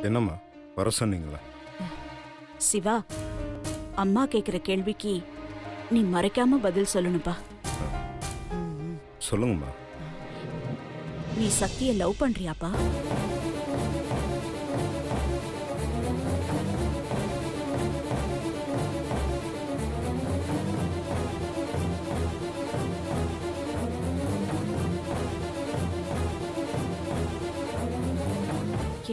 என்னம்மா வர சொன்னீங்களா? சிவா, அம்மா கேக்குற கேள்விக்கு நீ மறைக்காம பதில் சொல்லணும்பா. சொல்லுங்கம்மா. நீ சக்திய லவ் பண்றியாப்பா?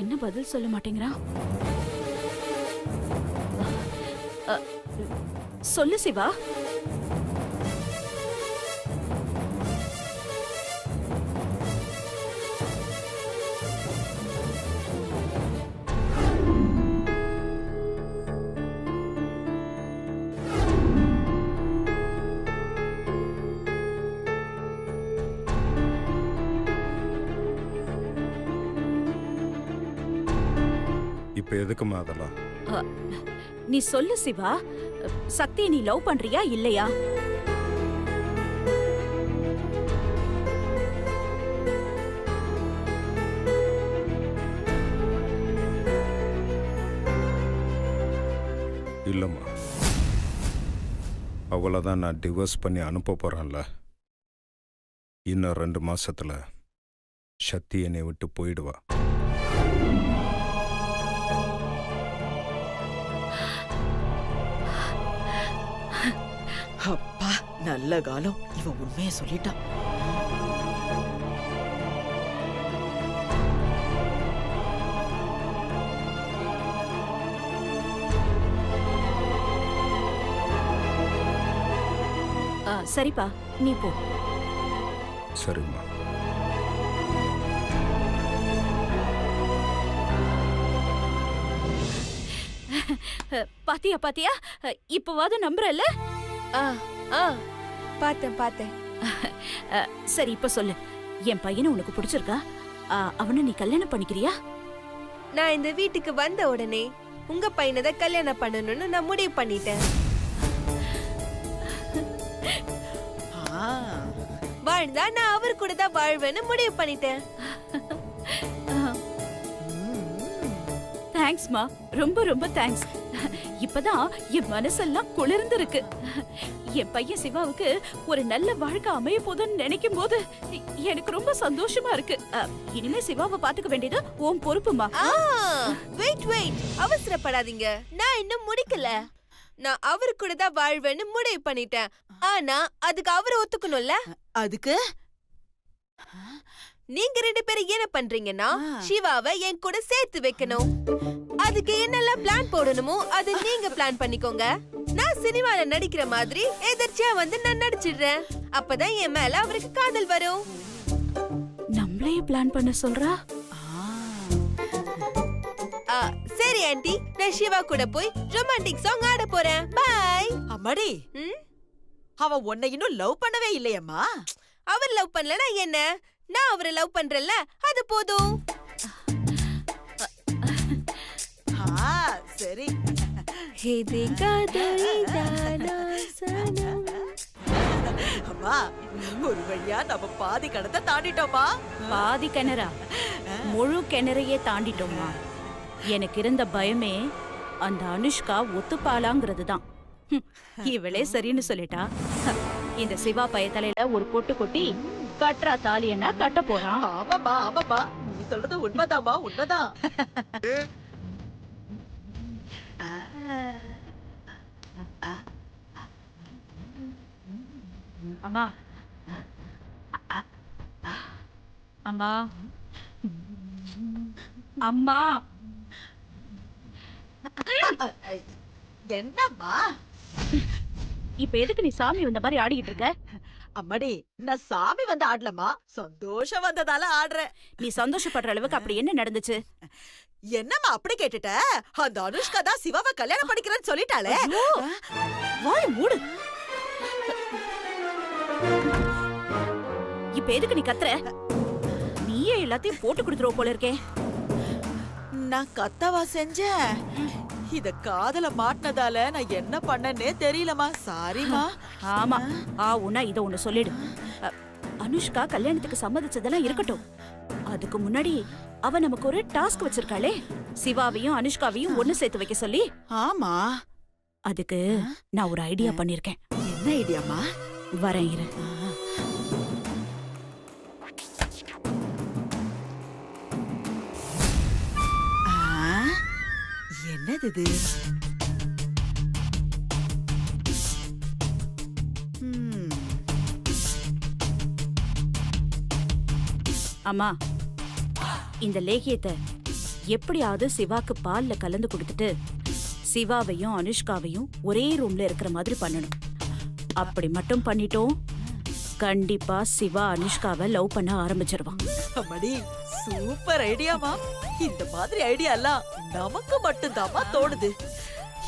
என்ன பதில் சொல்ல மாட்டேங்கிறான்? சொல்லு சிவா. இப்ப எதுக்குமா அதெல்லாம்? நீ சொல்லு சிவா. சக்தியை நீ லவ் பண்றியா இல்லையா? இல்லம்மா, அவ்வளவுதான். நான் டிவோர்ஸ் பண்ணி அனுப்ப போறேன்ல. இன்னும் 2 மாசத்துல சக்தி என்னை விட்டு போயிடுவா. அப்பா நல்ல காலம், இவன் உண்மையை சொல்லிட்டான். சரிப்பா, நீ போ. சரிம்மா. பாத்தியா பாத்தியா, இப்பவாது நம்புறல்ல? பார்த்தேன். சரி, இப்ப சொல்லு, என் பையனை உனக்கு பிடிச்சிருக்கா? அவனை நீ கல்யாணம் பண்ணிக்கிறியா? நான் இந்த வீட்டுக்கு வந்த உடனே உங்க பையனை தான் கல்யாணம் பண்ணணும்னு நான் முடிவு பண்ணிட்டேன். வாழ்ந்தா நான் அவர் கூட தான் வாழ்வேன்னு முடிவு பண்ணிட்டேன். தேங்க்ஸ்மா, ரொம்ப ரொம்ப தேங்க்ஸ். இப்பதான் என் மனசெல்லாம் குளிர்ந்து இருக்கு. என் பையன் சிவாவுக்கு ஒரு நல்ல வாழ்க்கை அமைய போதுன்னு நினைக்கும் போது எனக்கு ரொம்ப சந்தோஷமா இருக்கு. இனிமே சிவாவை பாத்துக்க வேண்டியது உன் பொறுப்புமா. வெயிட், அவசரப்படாதீங்க. நான் இன்னும் முடிக்கல. நான் அவரு கூட தான் வாழ்வேன்னு முடிவு பண்ணிட்டேன். ஆனா அதுக்கு அவரு ஒத்துக்கணும்ல. அதுக்கு நீங்க 2 பேரும் என்ன பண்றீங்கன்னா சிவாவை என் கூட சேர்த்து வைக்கணும். அதுக்கு என்னெல்லாம் பிளான் போடணுமோ அது நீங்க பிளான் பண்ணிக்கோங்க. நான் சினிமால நடிக்கிற மாதிரி எதிர்ச்சியா வந்து நான் நடிச்சிடுறேன். அப்பதான் என் மேல அவருக்கு காதல் வரும். நம்மளே பிளான் பண்ண சொல்றா? சரி ஆண்டி, நான் சிவா கூட போய் ரொமான்டிக் சாங் ஆட போறேன். பை. அம்மாடி, அவ உன்னை இன்னும் லவ் பண்ணவே இல்லையம்மா. அவர் லவ் பண்ணலனா என்ன? நான் அவரை லவ் பண்றேன்ல, அது போதும். சரி. அம்மா, ஒரு வழியா நம்ம பாதி கடத்தை தாண்டிட்டோமா? பாதி கிணறா? முழு கிணறையே தாண்டிட்டோமா? எனக்கு இருந்த பயமே அந்த அனுஷ்கா ஒத்துப்பாளாங்கிறது தான். இவளே சரின்னு சொல்லிட்டா. இந்த சிவா பைய தலையில ஒரு கொட்டு கொட்டி கட்டுறா தாலியன்னா கட்ட போறான். ஆமாமா, நீ சொல்றது உண்மைதாமா, உண்மைதான். அம்மா, அம்மா, அம்மா, என்னம்மா? இப்ப எதுக்கு நீ சாமி வந்த மாதிரி ஆடிக்கிட்டு இருக்க? அம்மாடி, நான் சாமி வந்து ஆடலமா, சந்தோஷம் வந்ததால ஆடுறேன். நீ சந்தோஷப்படுற அளவுக்கு அப்படி என்ன நடந்துச்சு? என்னம்மா அப்படி கேட்டுட்ட? அந்த அனுஷ்கா தான் சிவாவை கல்யாணம் பண்ணிக்கிறேன்னு சொல்லிட்டாளே. வாய் மூடு. இப்ப எதுக்கு நீ கத்துற? நீயே எல்லாத்தையும் போட்டு கொடுத்துருவ போல இருக்கே. நான் கத்தவா செஞ்சேன்? இத காதல மாட்டினதால நான் என்ன பண்ணனே தெரியலமா. சாரிமா. ஆமா, உன்னா இத ஒண்ணு சொல்லிடு. அனுஷ்கா கல்யாணத்துக்கு சம்மதிச்சதெல்லாம் இருக்கட்டும். அதுக்கு முன்னாடி அவ நமக்கு ஒரு டாஸ்க் வச்சிருக்காளே. சிவாவையும் அனுஷ்காவையும் ஒண்ணு சேர்த்து வைக்க சொல்லி? ஆமா. அதுக்கு நான் ஒரு ஐடியா பண்ணிருக்கேன். என்ன ஐடியாமா? வரேன் இரு. என்னது இது? அம்மா, இந்த லேகியத்தை எப்படியாவது சிவாக்கு பால்ல கலந்து கொடுத்துட்டு சிவாவையும் அனுஷ்காவையும் ஒரே ரூம்ல இருக்கிற மாதிரி பண்ணணும். அப்படி மட்டும் பண்ணிட்டோம், கண்டிப்பா சிவா அனுஷ்காவை லவ் பண்ண ஆரம்பிச்சிருவான். அம்மாடி, சூப்பர் ஐடியாமா. இந்த மாதிரி ஐடியா எல்லாம் நமக்கு மட்டும்தாமா தோணுது.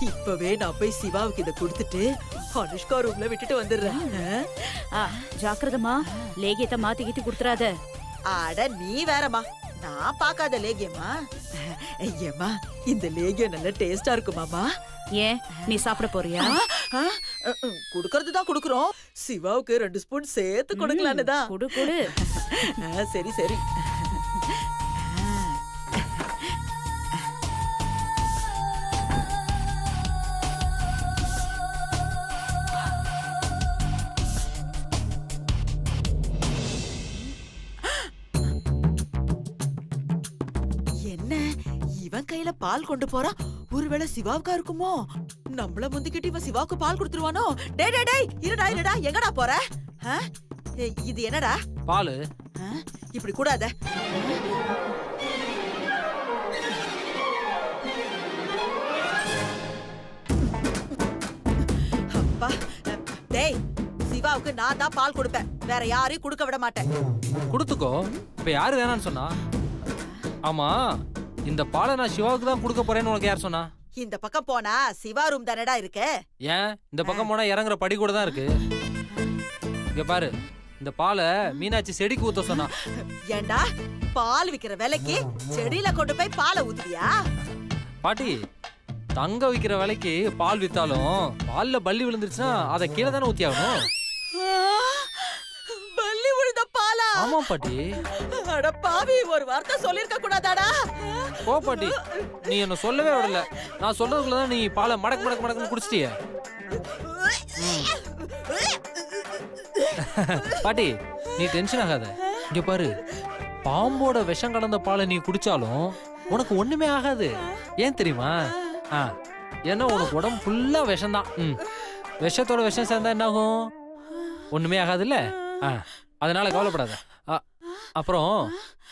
இப்பவே நான் போய் சிவாவுக்கு இத கொடுத்துட்டு அனுஷ்கா ரூம்ல விட்டுட்டு வந்துடுறேன். ஜாக்கிரதமா, லேகியத்தை மாத்தி கீத்தி கொடுத்துறாத. அட நீ வேறமா, நான் பாக்காத லேகியமா. ஐயம்மா, இந்த லேகியம் நல்ல டேஸ்டா இருக்குமாமா. ஏன், நீ சாப்பிட போறியா? குடுக்கறதுதான் குடுக்குறோம். சிவாவுக்கு 2 ஸ்பூன் சேர்த்து கொடுக்கலான்னு தான். குடு குடு. சரி சரி. என்ன இவன் கையில பால் கொண்டு போறா? ஒருவேளை சிவாவுக்கா இருக்குமோ? நம்மள முந்திக்கிட்டு இவன் சிவாவுக்கு பால் கொடுத்துருவானோ? டேய் டேய் டேய், இருடா இருடா, எங்கடா போற? இது என்னடா? பாலு. இப்படி கூடாத. அப்பா, டேய், சிவாவுக்கு நான் தான் பால் கொடுப்பேன், வேற யாரையும் கொடுக்க விட மாட்டேன். கொடுத்துக்கோ. இப்ப யாரு வேணான்னு சொன்னா? ஆமா, இந்த பாலை நான் சிவாவுக்கு தான் கொடுக்க போறேன்னு உனக்கு யார் சொன்னா? இந்த பக்கம் போனா சிவா ரூம் தானடா இருக்கு. ஏன், இந்த பக்கம் போனா இறங்குற படி கூட தான் இருக்கு. இங்க பாரு, இந்த பாலை மீனாட்சி செடிக்கு ஊத்த சொன்னா. ஏண்டா, பால் விக்கிற விலைக்கு செடியில கொண்டு போய் பாலை ஊத்துவியா? பாட்டி, தங்க விக்கிற விலைக்கு பால் வித்தாலும் பால்ல பல்லி விழுந்துருச்சுன்னா அதை கீழே தானே ஊத்தி ஆகணும். பல்லி விழுந்த பாலா? ஆமா பாட்டி. அட பாவி, ஒரு வார்த்தை சொல்லிருக்க கூடாதாடா? போ பாட்டி, நீ என்ன சொல்லவே விடல. நான் சொல்றதுக்குள்ளதான் நீ பாலை மடக்கு மடக்கு மடக்குன்னு குடிச்சிட்டிய. பாட்டி, நீ டென்ஷன் ஆகாத. இங்க பாரு, பாம்போட விஷம் கலந்த பாலை நீ குடிச்சாலும் உனக்கு ஒண்ணுமே ஆகாது. ஏன் தெரியுமா? ஏன்னா உனக்கு உடம்பு ஃபுல்லா விஷம்தான். விஷத்தோட விஷம் சேர்ந்தா என்ன ஆகும்? ஒண்ணுமே ஆகாதுல்ல. அதனால கவலைப்படாத. அப்புறம்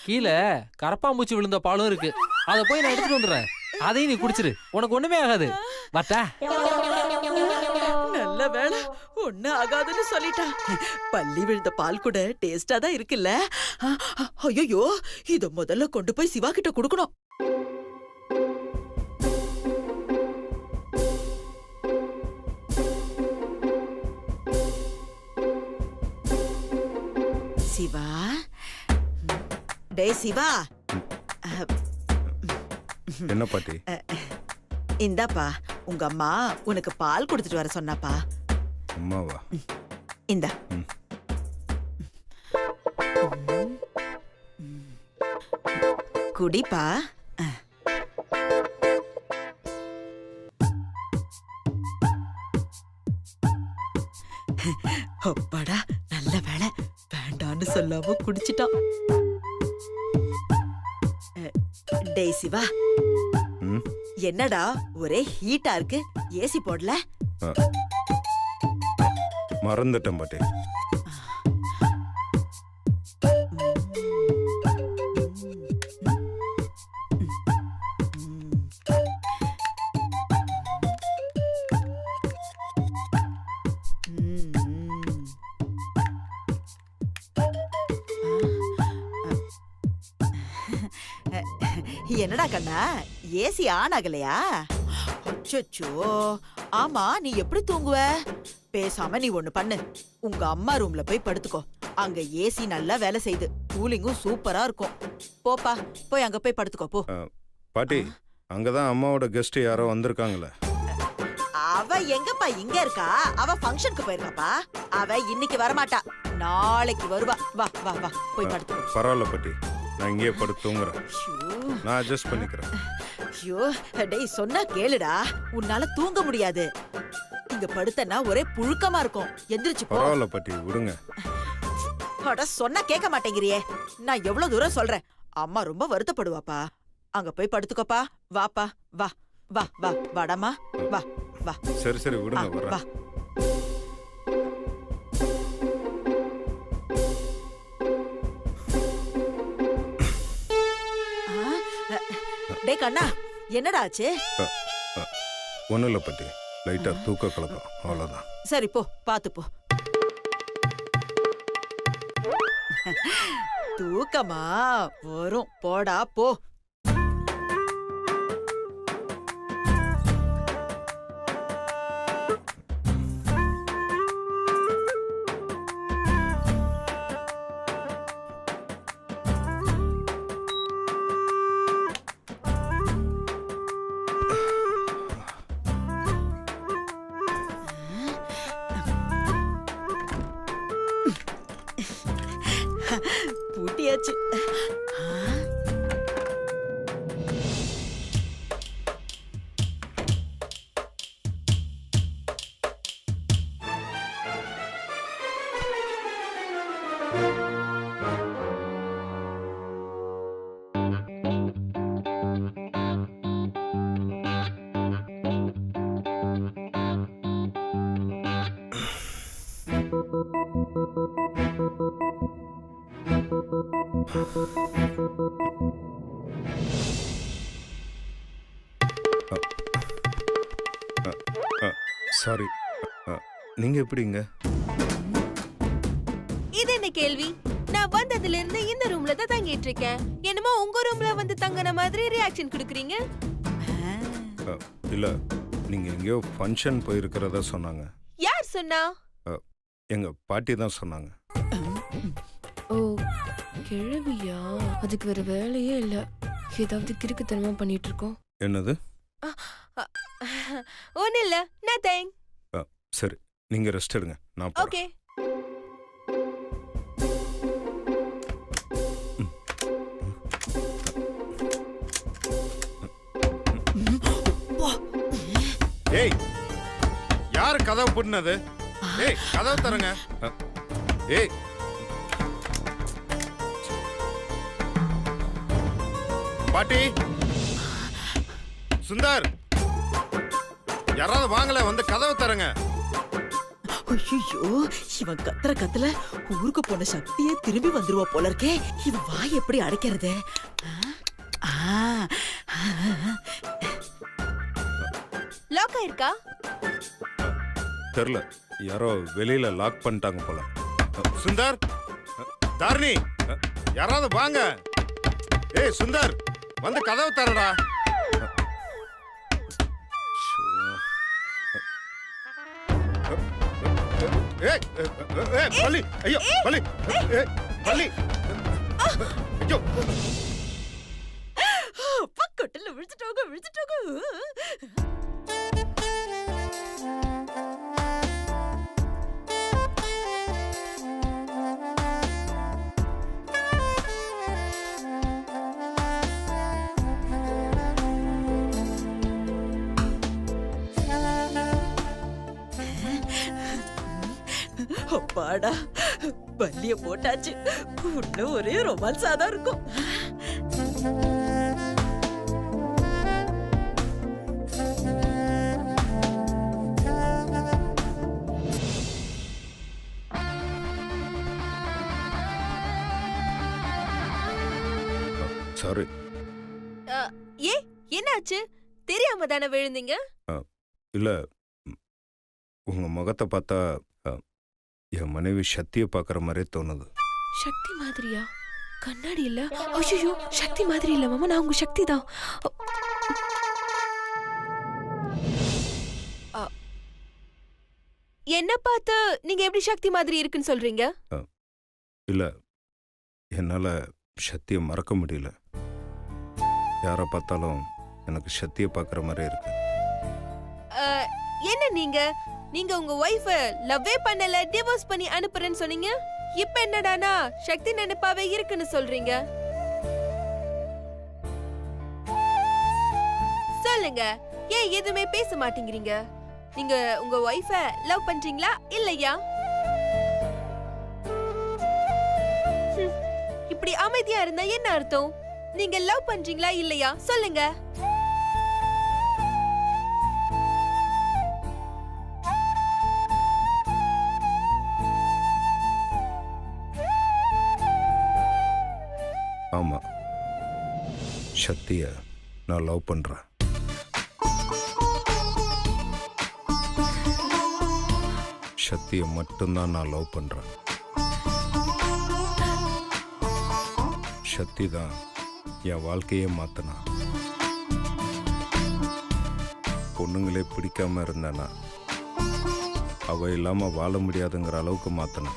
கீழே கரப்பாம்பூச்சி விழுந்த பாலும் இருக்கு, அதை போய் நான் எடுத்துட்டு வந்துடுறேன். அதையும் நீ குடிச்சிரு, உனக்கு ஒண்ணுமே ஆகாது. பட்டா நல்ல வேளை, ஒண்ணு ஆகாதுன்னு சொல்லிட்டா. பல்லி விழுந்த பால் கூட டேஸ்டா தான் இருக்குல்ல. ஐயோ, இத முதல்ல கொண்டு போய் சிவா கிட்ட கொடுக்கணும். சிவா, டேய் சிவா. என்ன பாட்டி? இந்தாப்பா, உங்க அம்மா உனக்கு பால் கொடுத்துட்டு வர சொன்னாப்பா. அம்மாவா? இந்தா. குடிப்பா. அப்பாடா, நல்ல வேளை, வேண்டான்னு சொல்லாம குடிச்சிட்டான். டேய் சிவா, என்னடா ஒரே ஹீட்டா இருக்கு, ஏசி போடல? மறந்துட்டேன் பாட்டி. என்னடா கண்ணா, ஏசி ஆன் ஆகலையா? அச்சச்சோ, ஆமா, நீ எப்படி தூங்குவ? பேசாம நீ ஒண்ணு பண்ணு, உங்க அம்மா ரூம்ல போய் படுத்துக்கோ. அங்க ஏசி நல்லா வேலை செய்யுது, கூலிங்கும் சூப்பரா இருக்கும். போப்பா, போய் அங்க போய் படுத்துக்கோ போ. பாட்டி, அங்கதான் அம்மாவோட கெஸ்ட் யாரோ வந்திருக்காங்களே. அவ எங்கப்பா இங்க இருக்கா? அவ ஃபங்க்ஷனுக்கு போயிருக்காப்பா. அவ இன்னைக்கு வரமாட்டா, நாளைக்கு வருவா. வா வா வா, போய் படுத்துக்கோ. பரவாயில்ல பாட்டி, நான் இங்கேயே படுத்து தூங்குறேன். நான் அட்ஜஸ்ட் பண்ணிக்கிறேன். ஐயோ டேய் சொன்னா கேளுடா, உன்னால தூங்க முடியாது. இங்க படுத்தனா ஒரே புழுக்கமா இருக்கும். எந்திரிச்சு போ. பரவாயில்ல பாட்டி, விடுங்க. அட சொன்னா கேட்க மாட்டேங்கிறியே. நான் எவ்வளவு தூரம் சொல்றேன். அம்மா ரொம்ப வருத்தப்படுவாப்பா. அங்க போய் படுத்துக்கோப்பா. வாப்பா, வா வா வா வாடாமா, வா வா. சரி சரி ஆ, விடுங்க, வா. வர்றேன். டேய் கண்ணா, என்னடா ஆச்சு? ஒன்றும் இல்லை பாட்டி, லைட்டாக தூக்க கலக்கம், அவ்வளோதான். சரி போ, பாத்து போ. தூக்கமா வரும், போடா போ. பூட்டியாச்சு. சாரி, நீங்க எப்படிங்க? இது என்ன கேள்வி? நான் வந்ததுல இருந்து இந்த ரூம்ல தான் தங்கிட்டு இருக்கேன். என்னமோ உங்க ரூம்ல வந்து தங்கன மாதிரி ரியாக்ஷன் குடுக்குறீங்க. இல்ல, நீங்க எங்கேயோ ஃபங்க்ஷன் போயிருக்கிறதா சொன்னாங்க. யார் சொன்னா? எங்க பாட்டி தான் சொன்னாங்க. ஓ கிழவியா? அதுக்கு வேற வேலையே இல்ல. ஏதாவது கிறுக்குத்தனமா பண்ணிட்டு இருக்கோம். என்னது? ஒண்ணு இல்ல, நதிங். சரி, நீங்க ரெஸ்ட் எடுங்க, நான் போறேன். ஓகே. ஏய், யாரு கதவு பூட்டினது? ஏய், கதவு தரங்க. ஏய், பாட்டி, சுந்தர், யாராவது வாங்கல, வந்து கதவு தரங்க. ஐயோ, இவன் கத்துற கத்துல ஊருக்கு போன சக்தியே திரும்பி வந்துருவா போல இருக்கே. இவன் வாய் எப்படி அடைக்கிறது? லாக் ஆயிருக்கா? தெரியல, யாரோ வெளியில லாக் பண்ணிட்டாங்க போல. சுந்தர், தாரணி, யாராவது வாங்க. ஏய் சுந்தர், வந்து கதவு தரடா. ஏய், பள்ளி, ஐயோ, பள்ளி, பள்ளி, ஐயோ. பக்கத்துல விழுந்துட்டோங்க, விழுந்துட்டோங்க. அப்பாடா, பல்லிய போட்டாச்சு. இன்னும் ஒரே ரொமான்ஸா தான் இருக்கும். சாரி. ஏ என்னாச்சு? தெரியாம தானே விழுந்தீங்க? இல்ல, உங்க முகத்தை பார்த்தா என் மனைவி சக்தியை பார்க்குற மாதிரியே தோணுது. சக்தி மாதிரியா? கண்ணாடி இல்ல? ஐயோ, சக்தி மாதிரி இல்ல மாமா, நான் உங்க சக்தி தான். என்ன பார்த்து நீங்க எப்படி சக்தி மாதிரி இருக்குன்னு சொல்றீங்க? இல்ல, என்னால சக்தியை மறக்க முடியல. யாரை பார்த்தாலும் எனக்கு சக்தியை பார்க்குற மாதிரியே இருக்கு. என்ன நீங்க உங்க வைஃப லவ்வே பண்ணல, டிவோர்ஸ் பண்ணி அனுப்புறேன்னு சொன்னீங்க. இப்ப என்னடானா சக்தி நினைப்பாவே இருக்குன்னு சொல்றீங்க. சொல்லுங்க, ஏன் எதுவுமே பேச மாட்டேங்கிறீங்க? நீங்க உங்க ஒய்ஃப லவ் பண்றீங்களா இல்லையா? இப்படி அமைதியா இருந்தா என்ன அர்த்தம்? நீங்க லவ் பண்றீங்களா இல்லையா சொல்லுங்க. ஆமா, சக்திய நான் லவ் பண்றேன். சக்தியை மட்டும்தான் நான் லவ் பண்றேன். சக்தி தான் என் வாழ்க்கையே மாத்தினா. பொண்ணுங்களே பிடிக்காம இருந்தேனா அவ இல்லாம வாழ முடியாதுங்கிற அளவுக்கு மாத்தினா.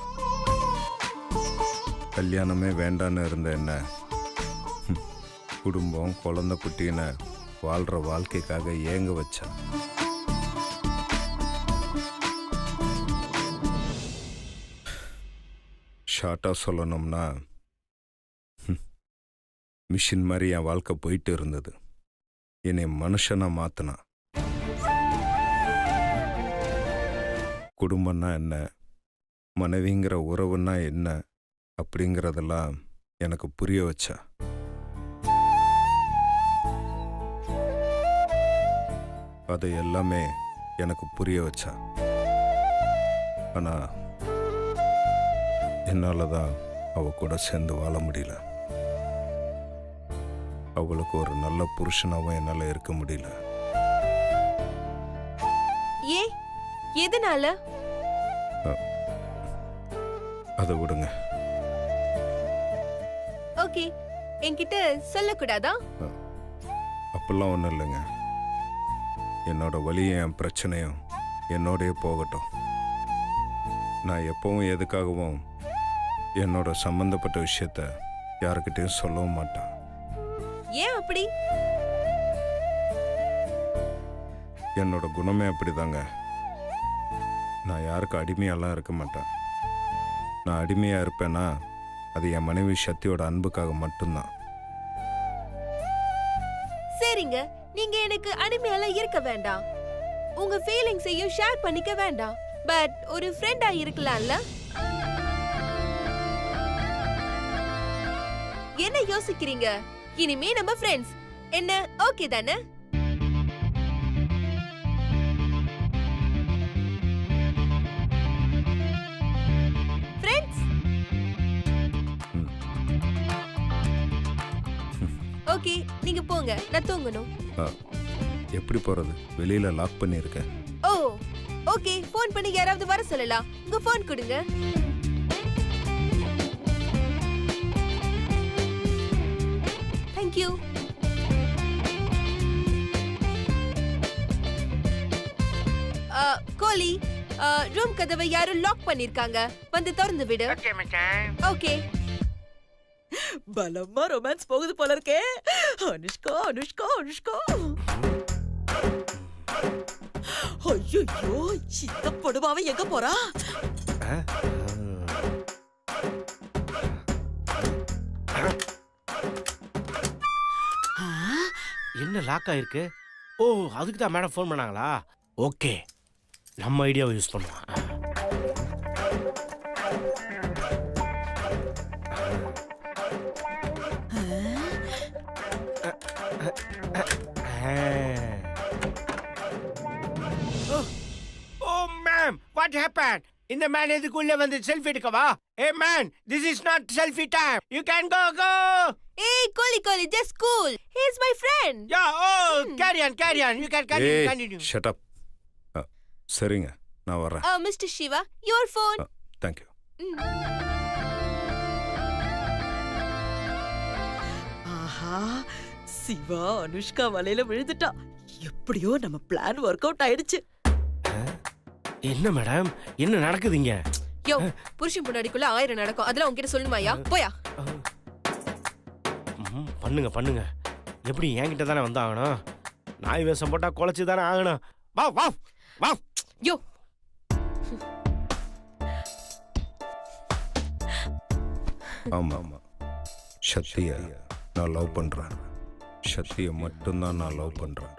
கல்யாணமே வேண்டான்னு இருந்த என்ன குடும்பம் குழந்தை குட்டின்னு வாழ்ற வாழ்க்கைக்காக ஏங்க வச்சா. ஷார்ட்டா சொல்லணும்னா மிஷின் மாதிரி என் வாழ்க்கை போயிட்டு இருந்தது. என்னை மனுஷனா மாத்தினா. குடும்பம்னா என்ன, மனைவிங்கிற உறவுன்னா என்ன அப்படிங்கிறதெல்லாம் எனக்கு புரிய வச்சா. அதை எல்லாமே எனக்கு புரிய வச்சா. ஆனா என்னால தான் அவ கூட சேர்ந்து வாழ முடியல. அவளுக்கு ஒரு நல்ல புருஷனாவும் என்னால இருக்க முடியல. ஏ எதனால? அதை விடுங்க. ஓகே, என்கிட்ட சொல்லக்கூடாதா? அப்பெல்லாம் ஒன்றும் இல்லைங்க. என்னோட வலியும் என் பிரச்சனையும் என்னோடயே போகட்டும். நான் எப்பவும் எதுக்காகவும் என்னோட சம்பந்தப்பட்ட விஷயத்த யாருக்கிட்டையும் சொல்லவும் மாட்டேன். ஏன் அப்படி? என்னோட குணமே அப்படிதாங்க. நான் யாருக்கும் அடிமையெல்லாம் இருக்க மாட்டேன். நான் அடிமையா இருப்பேன்னா அது என் மனைவி சக்தியோட அன்புக்காக மட்டும்தான். சரிங்க, நீங்க எனக்கு அடிமையெல்லாம் இருக்க வேண்டாம். உங்க ஃபீலிங்ஸையும் ஷேர் பண்ணிக்க வேண்டாம். பட் ஒரு ஃப்ரெண்டா இருக்கலாம்ல? என்ன யோசிக்கிறீங்க? இனிமே நம்ம ஃப்ரெண்ட்ஸ். என்ன ஓகே தானே? ஃப்ரெண்ட்ஸ்? ஓகே, நீங்க போங்க, நான் தூங்கணும். எப்படி போறது? வெளியில லாக் பண்ணியிருக்கேன். ஓ ஓகே, ஃபோன் பண்ணி யாராவது வர சொல்லலாம். உங்க ஃபோன் கொடுங்க. Thank you. கோலி, ரூம் கதவை யாரும் லாக் பண்ணிருக்காங்க. வந்து திறந்து விடு. ஓகே மச்சான். ஓகே. பலமா ரொமான்ஸ் போகுது போல இருக்கே. அனுஷ்கா அனுஷ்கா அனுஷ்கா. ஐயோ, இந்த படுபாவை எங்க போறா? என்ன லாக் ஆயிருக்கு? ஓ, அதுக்கு தான் மேடம் ஃபோன் பண்ணாங்களா? ஓகே, நம்ம ஐடியாவை யூஸ் பண்ணுவோம். Oh ma'am, what happen? இந்த மேன் எதுக்குள்ள வந்து செல்ஃபி எடுக்கவா? Hey man, this is not selfie time. You can go. Hey, Koli, just cool. He's my friend. Yeah, carry on. You can continue. Shut up. சரிங்க, நான் வரேன். Mr. Shiva, your phone. Thank you. ஆஹா, சிவா அனுஷ்கா வலையில விழுந்துட்டா. எப்படியோ நம்ம plan work out ஆயிடுச்சு. என்ன மேடம், என்ன நடக்குதுங்க? யோ, புருஷன் பொண்டாடிக்குள்ள 1000 நடக்கும். அதெல்லாம் உன்கிட்ட சொல்லணுமாயா? போயா. பண்ணுங்க. எப்படி என்கிட்ட தானே வந்தாகணும்? நாய் வேஷம் போட்டா குலைச்சு தானே ஆகணும். வா. யோ. ஆமா, சக்தியை நான் லவ் பண்றேன். சக்தியை மட்டும்தான் நான் லவ் பண்றேன்.